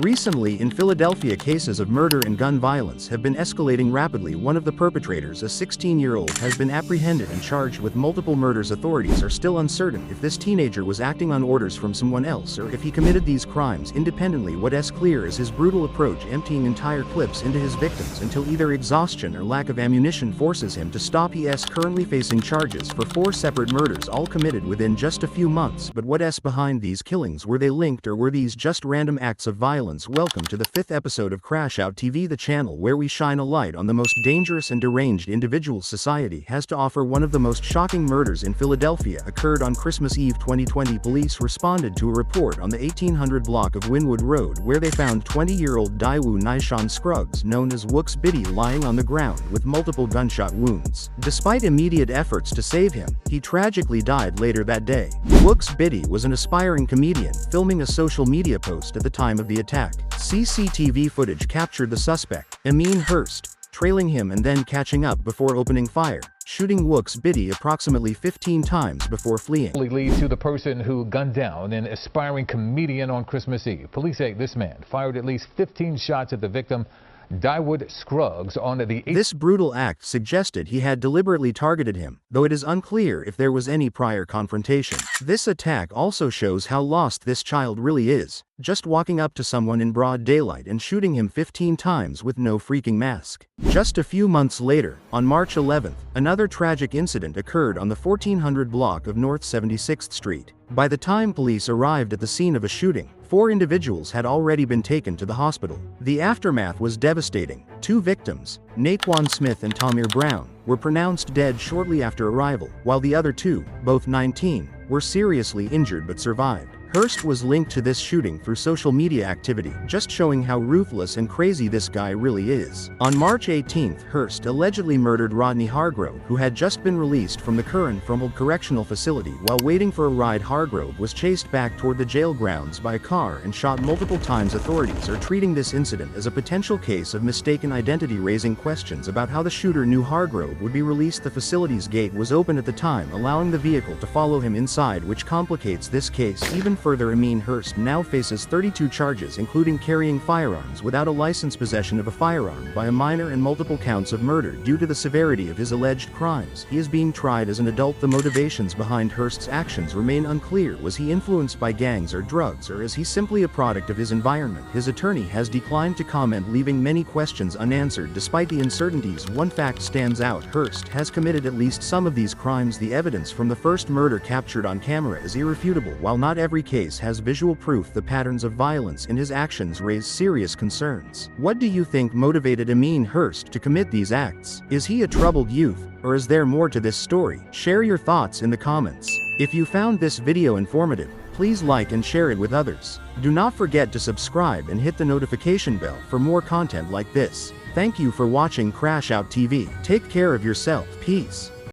Recently in Philadelphia, cases of murder and gun violence have been escalating rapidly. One of the perpetrators, a 16-year-old, has been apprehended and charged with multiple murders. Authorities are still uncertain if this teenager was acting on orders from someone else or if he committed these crimes independently. What's clear is his brutal approach, emptying entire clips into his victims until either exhaustion or lack of ammunition forces him to stop. He is currently facing charges for 4 separate murders, all committed within just a few months. But what's behind these killings? Were they linked, or were these just random acts of violence? Welcome to the 5th episode of Crash Out TV, the channel where we shine a light on the most dangerous and deranged individuals society has to offer. One of the most shocking murders in Philadelphia occurred on Christmas Eve 2020. Police responded to a report on the 1800 block of Wynwood Road where they found 20-year-old Daewoo Nishon Scruggs, known as Wooks Biddy, lying on the ground with multiple gunshot wounds. Despite immediate efforts to save him, he tragically died later that day. Wooks Biddy was an aspiring comedian, filming a social media post at the time of the attack. CCTV footage captured the suspect, Ameen Hurst, trailing him and then catching up before opening fire, shooting Wooks Biddy approximately 15 times before fleeing. Lead to the person who gunned down an aspiring comedian on Christmas Eve. Police say this man fired at least 15 shots at the victim, Daewoo Scruggs, on the... This brutal act suggested he had deliberately targeted him, though it is unclear if there was any prior confrontation. This attack also shows how lost this child really is, just walking up to someone in broad daylight and shooting him 15 times with no freaking mask. Just a few months later, on March 11th, another tragic incident occurred on the 1400 block of North 76th Street. By the time police arrived at the scene of a shooting, 4 individuals had already been taken to the hospital. The aftermath was devastating. 2 victims, Naquan Smith and Tamir Brown, were pronounced dead shortly after arrival, while the other 2, both 19, were seriously injured but survived. Hurst was linked to this shooting through social media activity, just showing how ruthless and crazy this guy really is. On March 18th, Hurst allegedly murdered Rodney Hargrove, who had just been released from the Curran-Frumhold Correctional Facility. While waiting for a ride, Hargrove was chased back toward the jail grounds by a car and shot multiple times. Authorities are treating this incident as a potential case of mistaken identity, raising questions about how the shooter knew Hargrove would be released. The facility's gate was open at the time, allowing the vehicle to follow him inside, which complicates this case even further. Ameen Hurst now faces 32 charges, including carrying firearms without a license, possession of a firearm by a minor, and multiple counts of murder. Due to the severity of his alleged crimes, he is being tried as an adult. The motivations behind Hurst's actions remain unclear. Was he influenced by gangs or drugs, or is he simply a product of his environment? His attorney has declined to comment, leaving many questions unanswered. Despite the uncertainties, one fact stands out: Hurst has committed at least some of these crimes. The evidence from the first murder captured on camera is irrefutable. While not every case has visual proof, the patterns of violence in his actions raise serious concerns. What do you think motivated Ameen Hurst to commit these acts? Is he a troubled youth, or is there more to this story? Share your thoughts in the comments. If you found this video informative, please like and share it with others. Do not forget to subscribe and hit the notification bell for more content like this. Thank you for watching Crash Out TV. Take care of yourself. Peace.